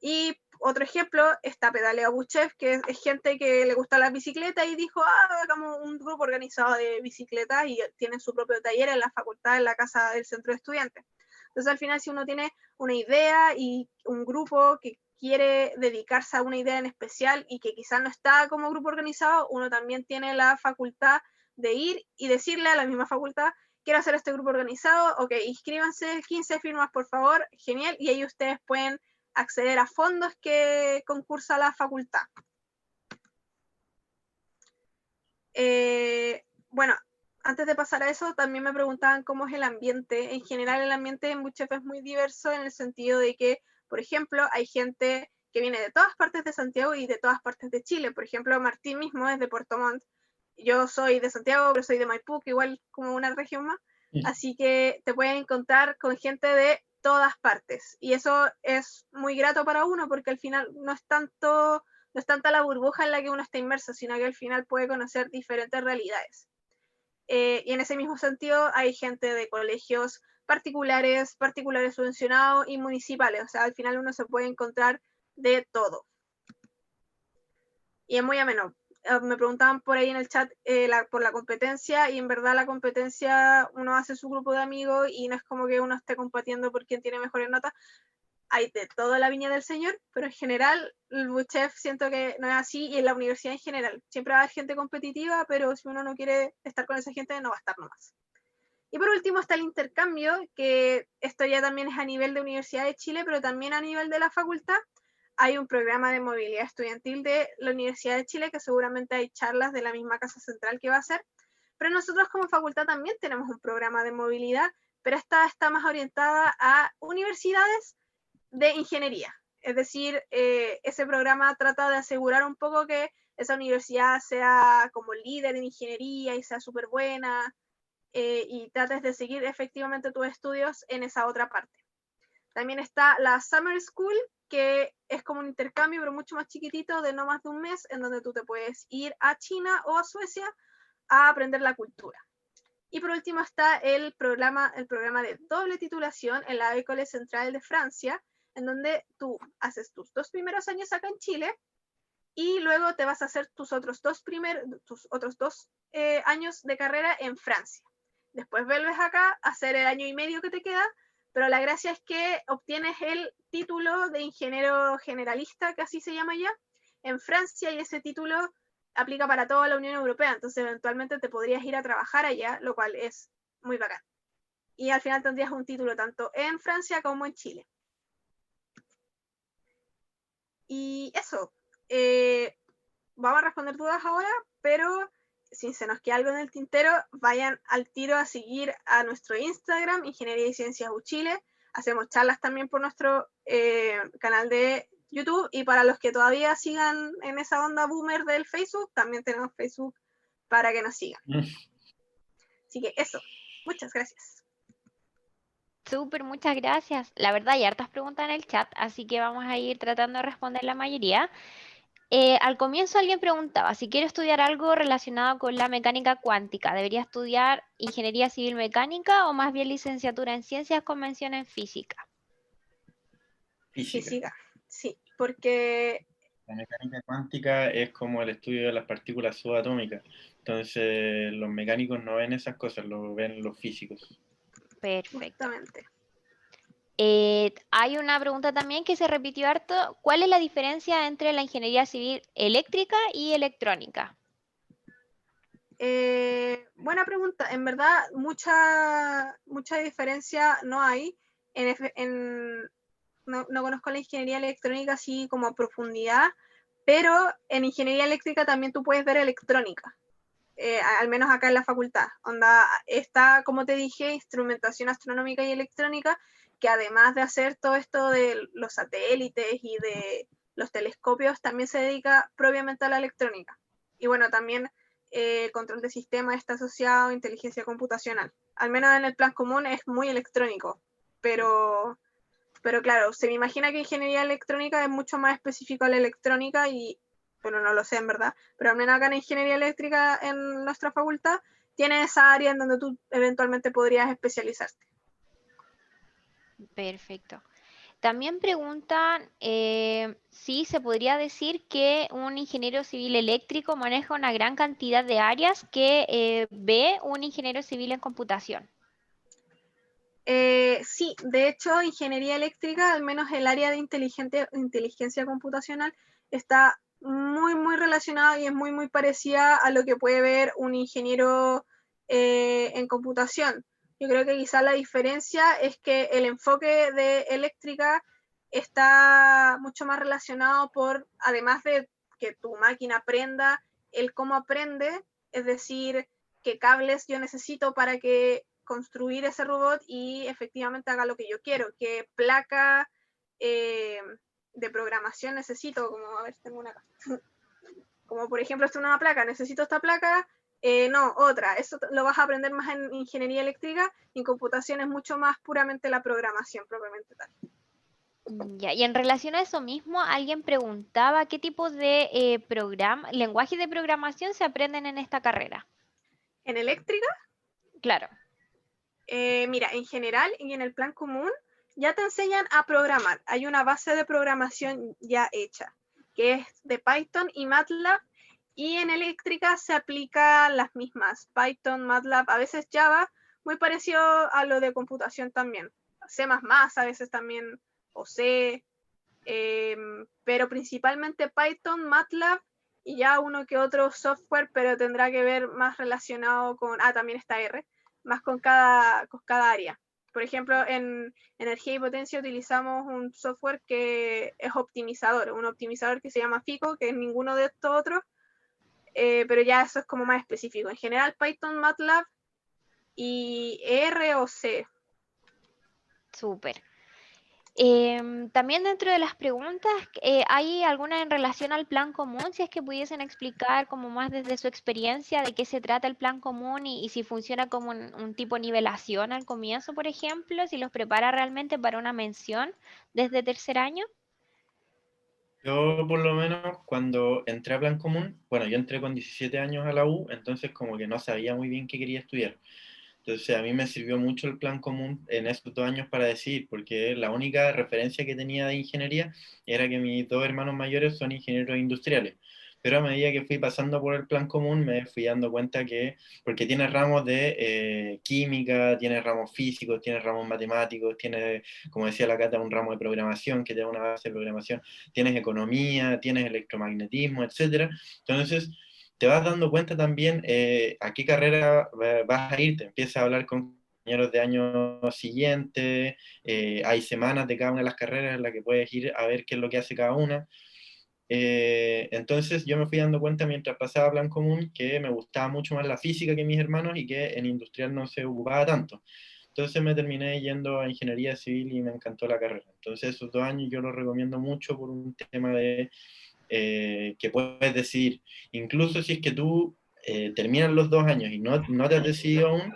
Y otro ejemplo está Pedaleo Buchef, que es gente que le gusta la bicicleta y dijo, hagamos un grupo organizado de bicicletas, y tienen su propio taller en la facultad, en la casa del centro de estudiantes. Entonces, al final, si uno tiene una idea y un grupo que quiere dedicarse a una idea en especial y que quizás no está como grupo organizado, uno también tiene la facultad de ir y decirle a la misma facultad, quiero hacer este grupo organizado, ok, inscríbanse, 15 firmas por favor, genial, y ahí ustedes pueden acceder a fondos que concursa la facultad. Bueno, antes de pasar a eso, también me preguntaban cómo es el ambiente. En general, el ambiente en Buchef es muy diverso en el sentido de que, por ejemplo, hay gente que viene de todas partes de Santiago y de todas partes de Chile. Por ejemplo, Martín mismo es de Puerto Montt. Yo soy de Santiago, pero soy de Maipú, que igual como una región más. Así que te puedes encontrar con gente de todas partes. Y eso es muy grato para uno porque al final no es tanta la burbuja en la que uno está inmerso, sino que al final puede conocer diferentes realidades. Y en ese mismo sentido hay gente de colegios particulares subvencionados y municipales. O sea, al final uno se puede encontrar de todo. Y es muy ameno. Me preguntaban por ahí en el chat por la competencia, y en verdad la competencia, uno hace su grupo de amigos y no es como que uno esté compitiendo por quién tiene mejores notas. Hay de toda la viña del señor, pero en general el Buchef siento que no es así, y en la universidad en general. Siempre va a haber gente competitiva, pero si uno no quiere estar con esa gente, no va a estar nomás. Y por último está el intercambio, que esto ya también es a nivel de Universidad de Chile, pero también a nivel de la facultad. Hay un programa de movilidad estudiantil de la Universidad de Chile, que seguramente hay charlas de la misma casa central que va a hacer, pero nosotros como facultad también tenemos un programa de movilidad, pero esta está más orientada a universidades de ingeniería. Es decir, ese programa trata de asegurar un poco que esa universidad sea como líder en ingeniería y sea súper buena, y trates de seguir efectivamente tus estudios en esa otra parte. También está la Summer School, que es como un intercambio, pero mucho más chiquitito, de no más de un mes, en donde tú te puedes ir a China o a Suecia a aprender la cultura. Y por último está el programa de doble titulación en la École Centrale de Francia, en donde tú haces tus 2 primeros años acá en Chile y luego te vas a hacer tus otros 2 años de carrera en Francia. Después vuelves acá a hacer el año y medio que te queda, pero la gracia es que obtienes el título de ingeniero generalista, que así se llama ya, en Francia, y ese título aplica para toda la Unión Europea, entonces eventualmente te podrías ir a trabajar allá, lo cual es muy bacán. Y al final tendrías un título tanto en Francia como en Chile. Y eso, vamos a responder dudas ahora, pero si se nos queda algo en el tintero, vayan al tiro a seguir a nuestro Instagram, Ingeniería y Ciencias UChile. Hacemos charlas también por nuestro canal de YouTube, y para los que todavía sigan en esa onda boomer del Facebook, también tenemos Facebook para que nos sigan. Así que eso, muchas gracias. Súper, muchas gracias. La verdad, hay hartas preguntas en el chat, así que vamos a ir tratando de responder la mayoría. Al comienzo alguien preguntaba, si quiero estudiar algo relacionado con la mecánica cuántica, ¿debería estudiar ingeniería civil mecánica o más bien licenciatura en ciencias con mención en física? Física, sí, porque la mecánica cuántica es como el estudio de las partículas subatómicas. Entonces, los mecánicos no ven esas cosas, lo ven los físicos. Perfecto. Justamente. Hay una pregunta también que se repitió harto. ¿Cuál es la diferencia entre la ingeniería civil eléctrica y electrónica? Buena pregunta. En verdad, mucha diferencia no hay. No conozco la ingeniería electrónica así como a profundidad, pero en ingeniería eléctrica también tú puedes ver electrónica. Al menos acá en la facultad. Está, como te dije, instrumentación astronómica y electrónica, que además de hacer todo esto de los satélites y de los telescopios, también se dedica propiamente a la electrónica. Y bueno, también control de sistema está asociado a inteligencia computacional. Al menos en el plan común es muy electrónico, pero claro, se me imagina que ingeniería electrónica es mucho más específico a la electrónica, y bueno, no lo sé en verdad, pero al menos acá en ingeniería eléctrica en nuestra facultad tiene esa área en donde tú eventualmente podrías especializarte. Perfecto. También preguntan si se podría decir que un ingeniero civil eléctrico maneja una gran cantidad de áreas que ve un ingeniero civil en computación. Sí, de hecho, ingeniería eléctrica, al menos el área de inteligencia computacional, está muy, muy relacionada y es muy, muy parecida a lo que puede ver un ingeniero en computación. Yo creo que quizá la diferencia es que el enfoque de eléctrica está mucho más relacionado además de que tu máquina aprenda, el cómo aprende, es decir, qué cables yo necesito para que construir ese robot y efectivamente haga lo que yo quiero, qué placa de programación necesito, como, a ver, tengo una acá. Como por ejemplo, esto es una placa, necesito esta placa, no, otra. Eso lo vas a aprender más en ingeniería eléctrica, y en computación es mucho más puramente la programación propiamente tal. Ya, y en relación a eso mismo, alguien preguntaba qué tipo de lenguajes de programación se aprenden en esta carrera. En eléctrica, Claro. mira, en general y en el plan común ya te enseñan a programar. Hay una base de programación ya hecha, que es de Python y MATLAB, y en eléctrica se aplican las mismas, Python, MATLAB, a veces Java, muy parecido a lo de computación también. C++ a veces también, o C, pero principalmente Python, MATLAB, y ya uno que otro software, pero tendrá que ver más relacionado con, también está R, más con cada área. Por ejemplo, en energía y potencia utilizamos un software que es optimizador, un optimizador que se llama FICO, que es ninguno de estos otros, pero ya eso es como más específico. En general, Python, MATLAB y R o C. Súper. También dentro de las preguntas, ¿hay alguna en relación al plan común? Si es que pudiesen explicar como más desde su experiencia de qué se trata el plan común y si funciona como un tipo nivelación al comienzo, por ejemplo, si los prepara realmente para una mención desde tercer año. Yo, por lo menos, cuando entré a Plan Común, bueno, yo entré con 17 años a la U, entonces como que no sabía muy bien qué quería estudiar. Entonces a mí me sirvió mucho el Plan Común en estos 2 años para decidir, porque la única referencia que tenía de ingeniería era que mis 2 hermanos mayores son ingenieros industriales. Pero a medida que fui pasando por el Plan Común me fui dando cuenta que, porque tiene ramos de química, tiene ramos físicos, tiene ramos matemáticos, tiene, como decía la Cata, un ramo de programación que te da una base de programación, tienes economía, tienes electromagnetismo, etc. Entonces te vas dando cuenta también a qué carrera vas a ir, te empiezas a hablar con compañeros de año siguiente, hay semanas de cada una de las carreras en las que puedes ir a ver qué es lo que hace cada una. Entonces yo me fui dando cuenta mientras pasaba Plan Común que me gustaba mucho más la física que mis hermanos y que en industrial no se ocupaba tanto. Entonces me terminé yendo a ingeniería civil y me encantó la carrera. Entonces esos 2 años yo los recomiendo mucho por un tema de que puedes decidir. Incluso si es que tú terminas los 2 años y no te has decidido aún,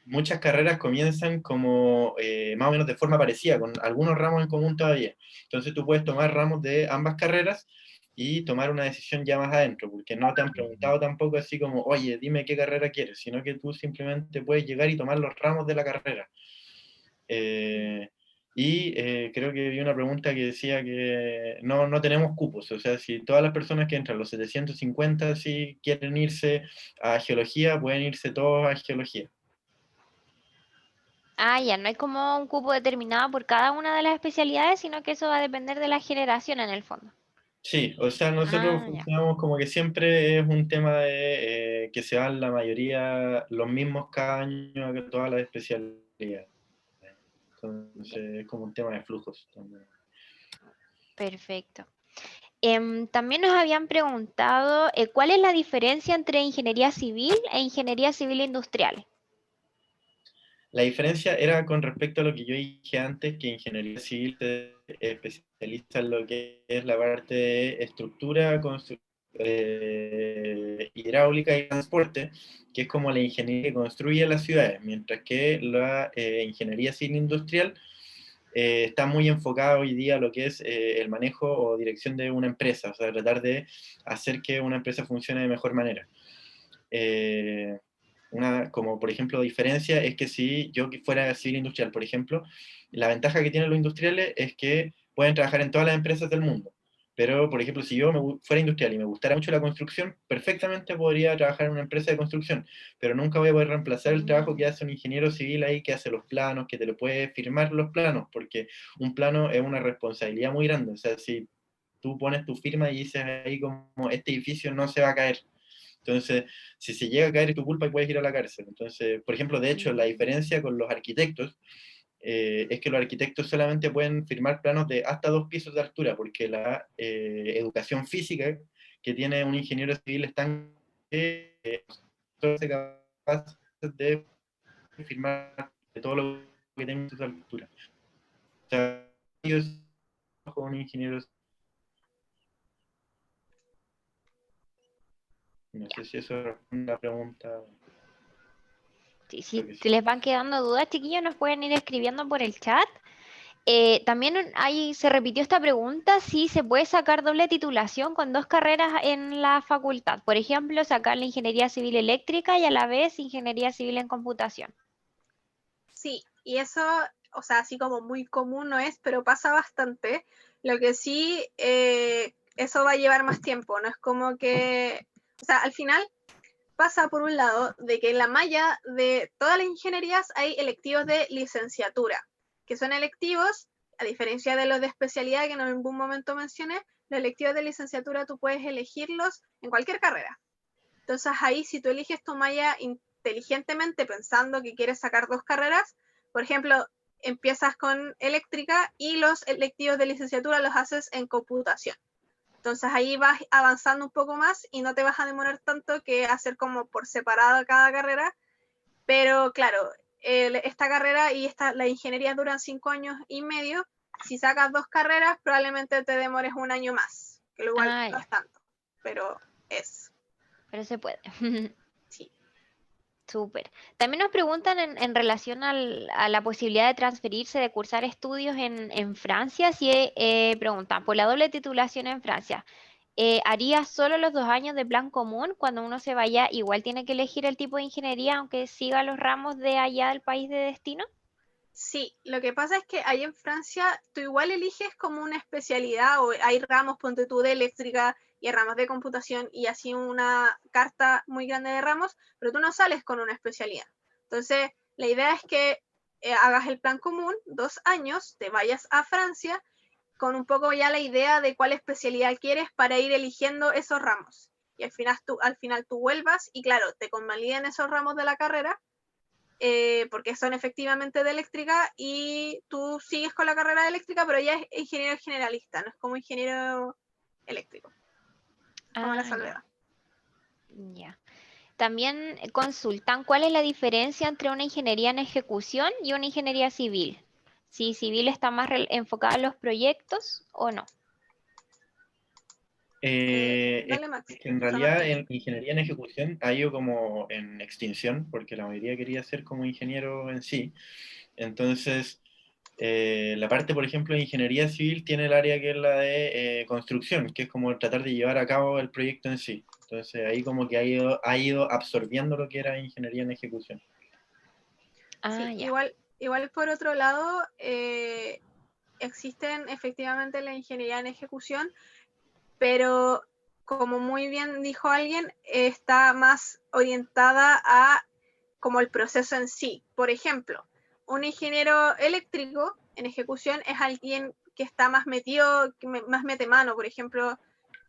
muchas carreras comienzan como más o menos de forma parecida, con algunos ramos en común todavía. Entonces tú puedes tomar ramos de ambas carreras y tomar una decisión ya más adentro, porque no te han preguntado tampoco así como, oye, dime qué carrera quieres, sino que tú simplemente puedes llegar y tomar los ramos de la carrera. Creo que vi una pregunta que decía que no tenemos cupos, o sea, si todas las personas que entran, los 750, si quieren irse a geología, pueden irse todos a geología. Ya no hay como un cupo determinado por cada una de las especialidades, sino que eso va a depender de la generación en el fondo. Sí, o sea, nosotros Ya. funcionamos como que siempre es un tema de que se van la mayoría los mismos cada año a todas las especialidades. Entonces es como un tema de flujos también. Perfecto. También nos habían preguntado cuál es la diferencia entre ingeniería civil e ingeniería civil industrial. La diferencia era con respecto a lo que yo dije antes, que ingeniería civil se especializa en lo que es la parte de estructura, hidráulica y transporte, que es como la ingeniería que construye las ciudades, mientras que la ingeniería civil industrial está muy enfocada hoy día a lo que es el manejo o dirección de una empresa, o sea, tratar de hacer que una empresa funcione de mejor manera. como por ejemplo diferencia es que si yo fuera civil industrial, por ejemplo, la ventaja que tienen los industriales es que pueden trabajar en todas las empresas del mundo. Pero, por ejemplo, si yo fuera industrial y me gustara mucho la construcción, perfectamente podría trabajar en una empresa de construcción, pero nunca voy a poder reemplazar el trabajo que hace un ingeniero civil ahí, que hace los planos, que te lo puede firmar los planos, porque un plano es una responsabilidad muy grande. O sea, si tú pones tu firma y dices ahí como este edificio no se va a caer. Entonces, si se llega a caer es tu culpa y puedes ir a la cárcel. Entonces, por ejemplo, de hecho, la diferencia con los arquitectos es que los arquitectos solamente pueden firmar planos de hasta 2 pisos de altura, porque la educación física que tiene un ingeniero civil es tan solo es capaz de firmar de todo lo que tenga pisos de altura. O sea, yo con un ingeniero, no sé si eso responde a la pregunta. Si les van quedando dudas, chiquillos, nos pueden ir escribiendo por el chat. También ahí se repitió esta pregunta, si se puede sacar doble titulación con 2 carreras en la facultad. Por ejemplo, sacar la ingeniería civil eléctrica y a la vez ingeniería civil en computación. Sí, y eso, o sea, así como muy común no es, pero pasa bastante. Lo que sí, eso va a llevar más tiempo, no es como que, o sea, al final pasa por un lado de que en la malla de todas las ingenierías hay electivos de licenciatura, que son electivos, a diferencia de los de especialidad que en algún momento mencioné, los electivos de licenciatura tú puedes elegirlos en cualquier carrera. Entonces ahí si tú eliges tu malla inteligentemente pensando que quieres sacar 2 carreras, por ejemplo, empiezas con eléctrica y los electivos de licenciatura los haces en computación. Entonces ahí vas avanzando un poco más y no te vas a demorar tanto que hacer como por separado cada carrera, pero claro, esta carrera y la ingeniería duran 5 años y medio. Si sacas 2 carreras probablemente te demores 1 año más, que lo igual no es tanto, pero se puede. Sí. Súper. También nos preguntan en relación a la posibilidad de transferirse, de cursar estudios en Francia. Si preguntan, por la doble titulación en Francia, ¿haría solo los 2 años de plan común? Cuando uno se vaya, igual tiene que elegir el tipo de ingeniería, aunque siga los ramos de allá del país de destino. Sí, lo que pasa es que ahí en Francia tú igual eliges como una especialidad, o hay ramos, ponte tú, de eléctrica y ramos de computación y así una carta muy grande de ramos, pero tú no sales con una especialidad. Entonces, la idea es que hagas el plan común, 2 años, te vayas a Francia con un poco ya la idea de cuál especialidad quieres para ir eligiendo esos ramos. Y al final tú vuelvas y claro, te convaliden esos ramos de la carrera, porque son efectivamente de eléctrica y tú sigues con la carrera de eléctrica, pero ya es ingeniero generalista, no es como ingeniero eléctrico. Como la salvedad. Ya. También consultan cuál es la diferencia entre una ingeniería en ejecución y una ingeniería civil. Si civil está más enfocada en los proyectos o no. En realidad en ingeniería en ejecución ha ido como en extinción, porque la mayoría quería ser como ingeniero en sí. Entonces, la parte, por ejemplo, de ingeniería civil tiene el área que es la de construcción, que es como tratar de llevar a cabo el proyecto en sí. Entonces, ahí como que ha ido absorbiendo lo que era ingeniería en ejecución. Sí, igual por otro lado, existen efectivamente la ingeniería en ejecución, pero como muy bien dijo alguien, está más orientada a como el proceso en sí. Por ejemplo, un ingeniero eléctrico en ejecución es alguien que está más metido, más mete mano. Por ejemplo,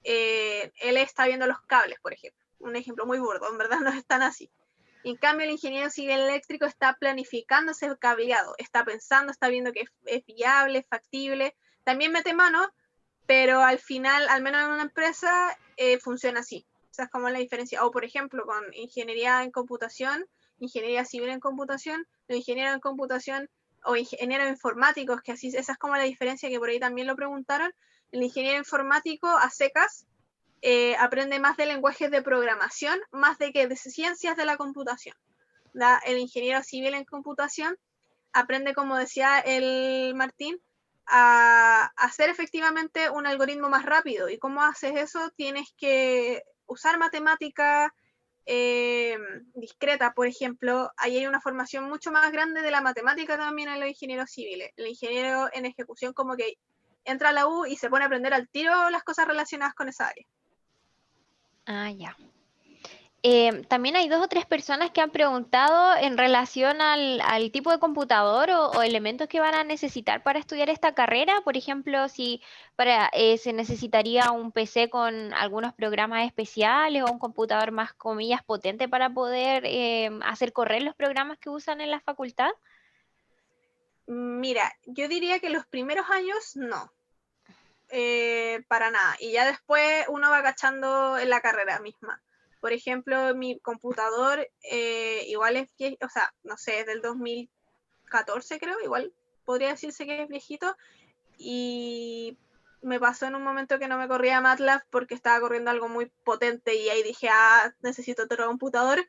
él está viendo los cables, por ejemplo. Un ejemplo muy burdo, en verdad no es tan así. En cambio, el ingeniero civil eléctrico está planificando ese cableado, está pensando, está viendo que es viable, factible. También mete mano, pero al final, al menos en una empresa, funciona así. Esa es como la diferencia. O por ejemplo, con ingeniería en computación, ingeniería civil en computación, los ingenieros en computación o ingenieros informáticos, que así, esa es como la diferencia, que por ahí también lo preguntaron. El ingeniero informático a secas aprende más de lenguajes de programación, más de que de ciencias de la computación. El ingeniero civil en computación aprende, como decía el Martín, a hacer efectivamente un algoritmo más rápido. ¿Y cómo haces eso? Tienes que usar matemática, discreta, por ejemplo, ahí hay una formación mucho más grande de la matemática también en los ingenieros civiles. El ingeniero en ejecución como que entra a la U y se pone a aprender al tiro las cosas relacionadas con esa área. Ah, ya. También hay 2 o 3 personas que han preguntado en relación al tipo de computador o elementos que van a necesitar para estudiar esta carrera. Por ejemplo, si se necesitaría un PC con algunos programas especiales o un computador más, comillas, potente para poder hacer correr los programas que usan en la facultad. Mira, yo diría que los primeros años no, para nada. Y ya después uno va cachando en la carrera misma. Por ejemplo, mi computador igual es, o sea, no sé, es del 2014 creo, igual podría decirse que es viejito. Y me pasó en un momento que no me corría MATLAB porque estaba corriendo algo muy potente y ahí dije, necesito otro computador,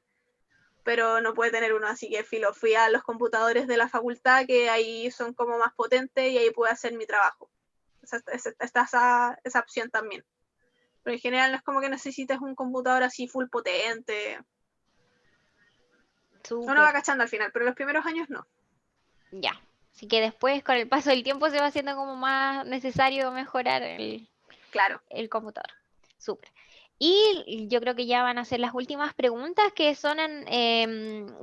pero no puede tener uno, así que fui a los computadores de la facultad que ahí son como más potentes y ahí pude hacer mi trabajo. Está esa opción también. Pero en general no es como que necesites un computador así full potente. Súper. Uno va cachando al final, pero los primeros años no. Ya. Así que después, con el paso del tiempo, se va haciendo como más necesario mejorar Claro. el computador. Súper. Y yo creo que ya van a ser las últimas preguntas que son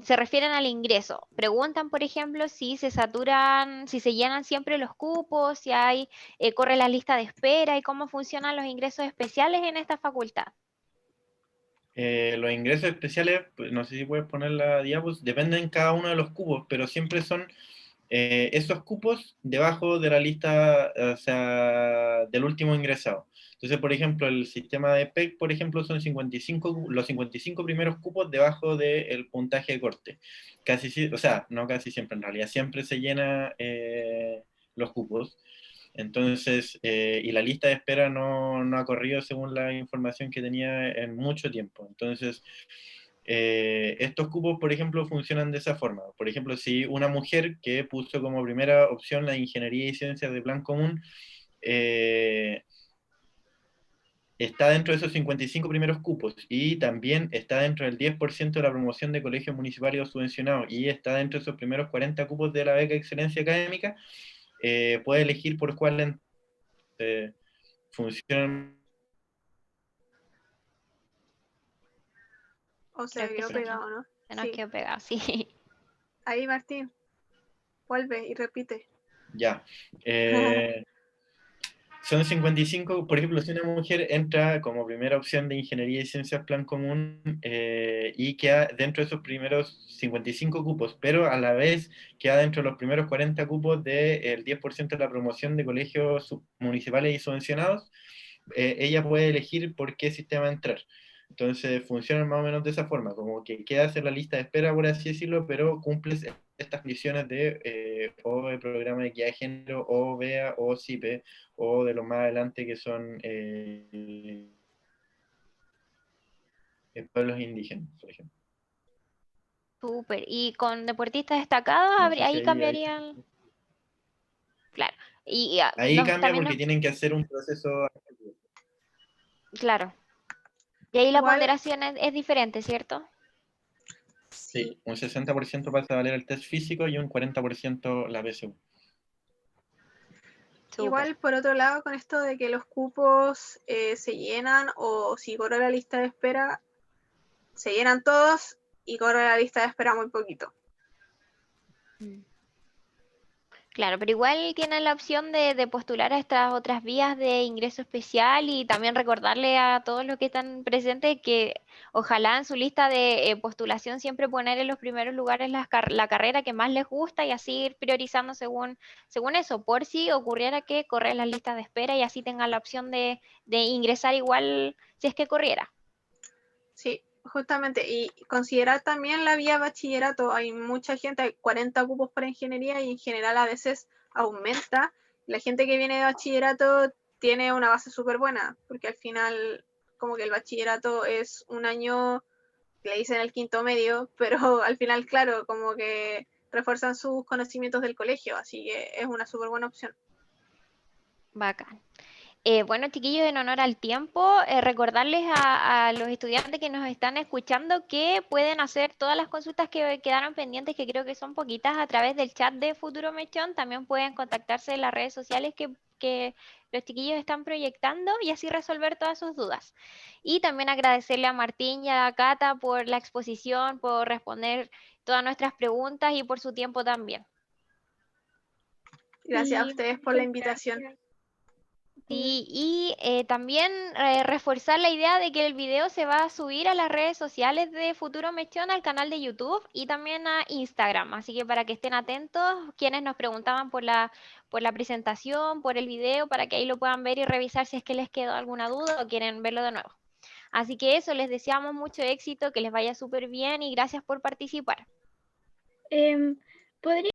se refieren al ingreso. Preguntan, por ejemplo, si se saturan, si se llenan siempre los cupos, si hay, corre la lista de espera y cómo funcionan los ingresos especiales en esta facultad. Los ingresos especiales, pues, no sé si puedes poner la diapositiva, dependen cada uno de los cupos, pero siempre son esos cupos debajo de la lista, o sea, del último ingresado. Entonces, por ejemplo, el sistema de PEC, por ejemplo, son 55, los 55 primeros cupos debajo del puntaje de corte. O sea, no casi siempre, en realidad siempre se llena los cupos. Entonces, y la lista de espera no ha corrido según la información que tenía en mucho tiempo. Entonces, estos cupos, por ejemplo, funcionan de esa forma. Por ejemplo, si una mujer que puso como primera opción la ingeniería y ciencias de plan común, está dentro de esos 55 primeros cupos y también está dentro del 10% de la promoción de colegios municipales o subvencionados y está dentro de esos primeros 40 cupos de la beca de excelencia académica, puede elegir por cuál funciona. O se Creo que quedó pegado, ¿no? se nos Sí. quedó pegado, sí. Ahí, Martín, vuelve y repite. Ya. Son 55, por ejemplo, si una mujer entra como primera opción de ingeniería y ciencias plan común y queda dentro de esos primeros 55 cupos, pero a la vez queda dentro de los primeros 40 cupos del 10% de la promoción de colegios municipales y subvencionados, ella puede elegir por qué sistema entrar. Entonces funcionan más o menos de esa forma, como que quedas en la lista de espera, por así decirlo, pero cumples estas condiciones de o de programa de equidad de género, o BEA, o CIPE, o de los más adelante que son pueblos indígenas, por ejemplo. Súper. Y con deportistas destacados, No sé si ahí ahí cambiarían. Claro. ahí cambia también porque tienen que hacer un proceso. claro. Y ahí la Igual, ponderación es diferente, ¿cierto? Sí, un 60% pasa a valer el test físico y un 40% la PSU. Súper. igual, por otro lado, con esto de que los cupos se llenan o si corre la lista de espera, se llenan todos y corre la lista de espera muy poquito. Claro, pero igual tienen la opción de postular a estas otras vías de ingreso especial y también recordarle a todos los que están presentes que ojalá en su lista de postulación siempre poner en los primeros lugares la carrera que más les gusta y así ir priorizando según eso, por si ocurriera que correr las listas de espera y así tengan la opción de ingresar igual si es que corriera. Sí, justamente. Y considerar también la vía bachillerato. Hay mucha gente, hay 40 cupos para ingeniería y en general a veces aumenta. La gente que viene de bachillerato tiene una base súper buena, porque al final como que el bachillerato es un año, le dicen el quinto medio, pero al final, claro, como que refuerzan sus conocimientos del colegio, así que es una súper buena opción. Bacán. Bueno, chiquillos, en honor al tiempo, recordarles a los estudiantes que nos están escuchando que pueden hacer todas las consultas que quedaron pendientes, que creo que son poquitas, a través del chat de Futuro Mechón. También pueden contactarse en las redes sociales que los chiquillos están proyectando y así resolver todas sus dudas. Y también agradecerle a Martín y a Cata por la exposición, por responder todas nuestras preguntas y por su tiempo también. Gracias a Sí, ustedes por la invitación. Sí, y también reforzar la idea de que el video se va a subir a las redes sociales de Futuro Mechón, al canal de YouTube y también a Instagram. Así que para que estén atentos, quienes nos preguntaban por la presentación, por el video, para que ahí lo puedan ver y revisar si es que les quedó alguna duda o quieren verlo de nuevo. Así que eso, les deseamos mucho éxito, que les vaya súper bien y gracias por participar. ¿Podría